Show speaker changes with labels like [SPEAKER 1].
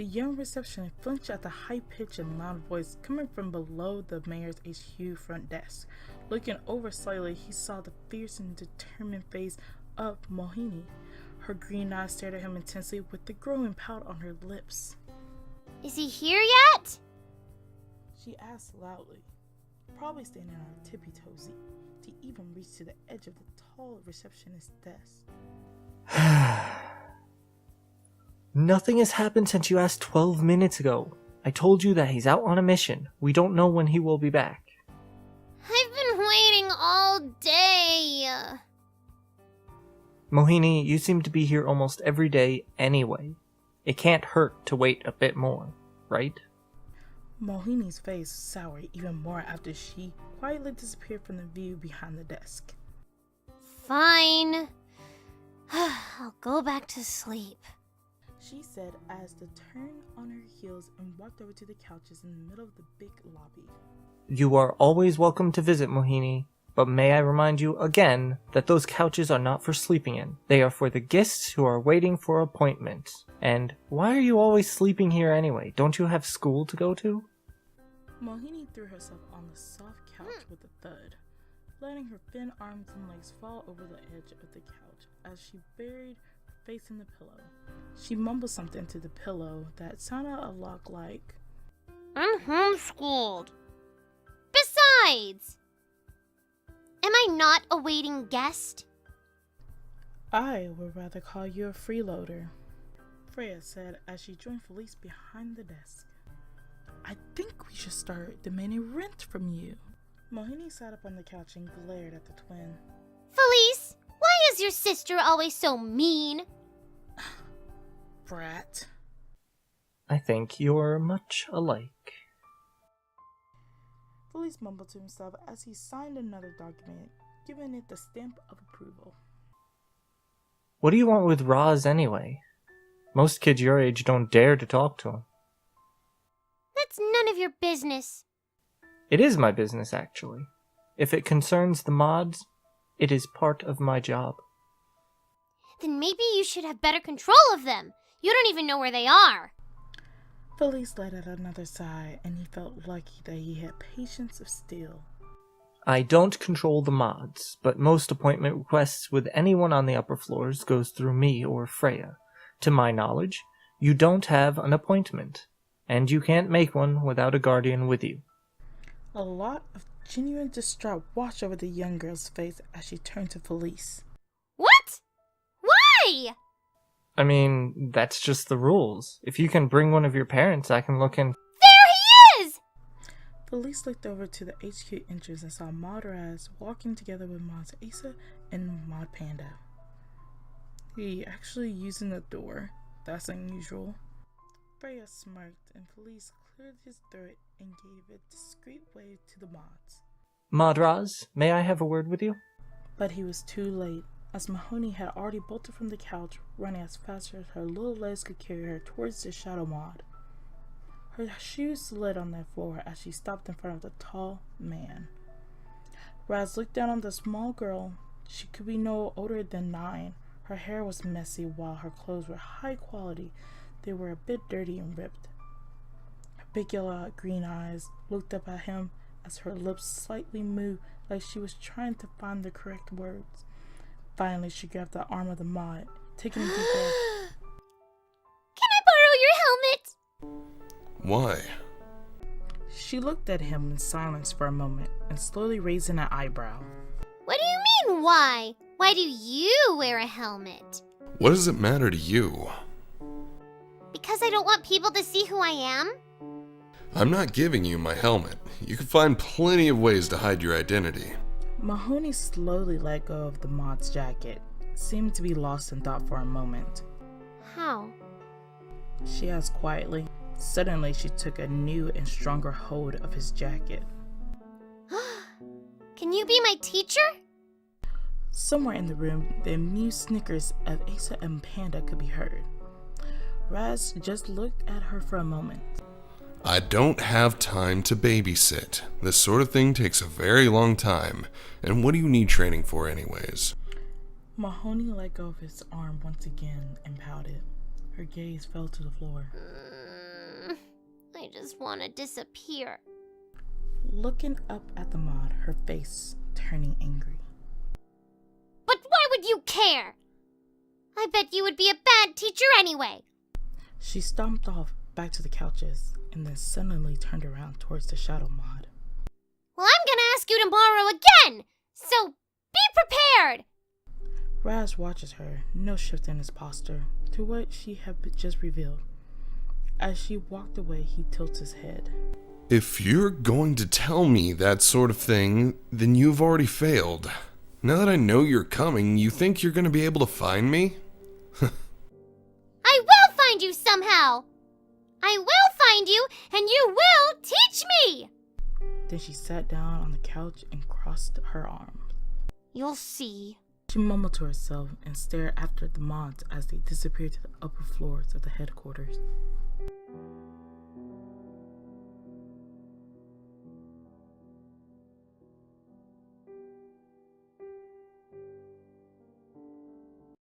[SPEAKER 1] The young receptionist flinched at the high-pitched and loud voice coming from below the mayor's HQ front desk. Looking over slightly, he saw the fierce and determined face of Mohini. Her green eyes stared at him intensely with the growing pout on her lips.
[SPEAKER 2] Is he here yet?
[SPEAKER 1] She asked loudly, probably standing on her tippy-toes to even reach to the edge of the tall receptionist's desk.
[SPEAKER 3] Nothing has happened since you asked 12 minutes ago. I told you that he's out on a mission. We don't know when he will be back.
[SPEAKER 2] I've been waiting all day.
[SPEAKER 3] Mohini, you seem to be here almost every day anyway. It can't hurt to wait a bit more, right?
[SPEAKER 1] Mohini's face soured even more after she quietly disappeared from the view behind the desk.
[SPEAKER 2] Fine. I'll go back to sleep,
[SPEAKER 1] she said as they turned on her heels and walked over to the couches in the middle of the big lobby.
[SPEAKER 3] You are always welcome to visit, Mohini, but may I remind you again that those couches are not for sleeping in. They are for the guests who are waiting for appointments. And why are you always sleeping here anyway? Don't you have school to go to?
[SPEAKER 1] Mohini threw herself on the soft couch with a thud, letting her thin arms and legs fall over the edge of the couch as she buried her face in the pillow. She mumbled something to the pillow that sounded a lot like,
[SPEAKER 2] I'm homeschooled. Besides, am I not a waiting guest?
[SPEAKER 1] I would rather call you a freeloader, Freya said as she joined Felice behind the desk. I think we should start demanding rent from you. Mohini sat up on the couch and glared at the twin.
[SPEAKER 2] Felice, why is your sister always so mean?
[SPEAKER 1] Brat.
[SPEAKER 3] I think you're much alike.
[SPEAKER 1] Felice mumbled to himself as he signed another document, giving it the stamp of approval.
[SPEAKER 3] What do you want with Roz anyway? Most kids your age don't dare to talk to him.
[SPEAKER 2] That's none of your business.
[SPEAKER 3] It is my business, actually. If it concerns the mods, it is part of my job.
[SPEAKER 2] Then maybe you should have better control of them. You don't even know where they are.
[SPEAKER 1] Felice let out another sigh, and he felt lucky that he had patience of steel.
[SPEAKER 3] I don't control the mods, but most appointment requests with anyone on the upper floors goes through me or Freya. To my knowledge, you don't have an appointment, and you can't make one without a guardian with you.
[SPEAKER 1] A lot of genuine distraught washed over the young girl's face as she turned to Felice.
[SPEAKER 2] What? Why?
[SPEAKER 3] I mean, that's just the rules. If you can bring one of your parents, I can look in.
[SPEAKER 2] There he is!
[SPEAKER 1] Felice looked over to the HQ entrance and saw Mod Raz walking together with Mods Asa and Mod Panda. He actually using the door. That's unusual. Freya smirked and Felice cleared his throat and gave a discreet wave to the mods.
[SPEAKER 3] Madraz, may I have a word with you?
[SPEAKER 1] But he was too late, as Mohini had already bolted from the couch, running as fast as her little legs could carry her towards the shadow mod. Her shoes slid on the floor as she stopped in front of the tall man. Raz looked down on the small girl. She could be no older than 9. Her hair was messy while her clothes were high quality. They were a bit dirty and ripped. Her big yellow green eyes looked up at him as her lips slightly moved like she was trying to find the correct words. Finally, she grabbed the arm of the mod, taking a deep breath.
[SPEAKER 2] Can I borrow your helmet?
[SPEAKER 4] Why?
[SPEAKER 1] She looked at him in silence for a moment and slowly raised an eyebrow.
[SPEAKER 2] What do you mean, why? Why do you wear a helmet?
[SPEAKER 4] What does it matter to you?
[SPEAKER 2] Because I don't want people to see who I am?
[SPEAKER 4] I'm not giving you my helmet. You can find plenty of ways to hide your identity.
[SPEAKER 1] Mohini slowly let go of the mod's jacket, seemed to be lost in thought for a moment.
[SPEAKER 2] How?
[SPEAKER 1] She asked quietly. Suddenly, she took a new and stronger hold of his jacket.
[SPEAKER 2] Can you be my teacher?
[SPEAKER 1] Somewhere in the room, the amused snickers of Asa and Panda could be heard. Raz just looked at her for a moment.
[SPEAKER 4] I don't have time to babysit. This sort of thing takes a very long time. And what do you need training for anyways?
[SPEAKER 1] Mohini let go of his arm once again and pouted. Her gaze fell to the floor.
[SPEAKER 2] I just want to disappear.
[SPEAKER 1] Looking up at the mod, her face turning angry.
[SPEAKER 2] But why would you care? I bet you would be a bad teacher anyway.
[SPEAKER 1] She stomped off back to the couches and then suddenly turned around towards the shadow mod.
[SPEAKER 2] Well, I'm gonna ask you tomorrow again, so be prepared!
[SPEAKER 1] Raz watches her, no shift in his posture to what she had just revealed. As she walked away, he tilts his head.
[SPEAKER 4] If you're going to tell me that sort of thing, then you've already failed. Now that I know you're coming, you think you're going to be able to find me?
[SPEAKER 2] I will find you somehow! I will find you, and you will teach me!
[SPEAKER 1] Then she sat down on the couch and crossed her arms.
[SPEAKER 2] You'll see.
[SPEAKER 1] She mumbled to herself and stared after the mods as they disappeared to the upper floors of the headquarters.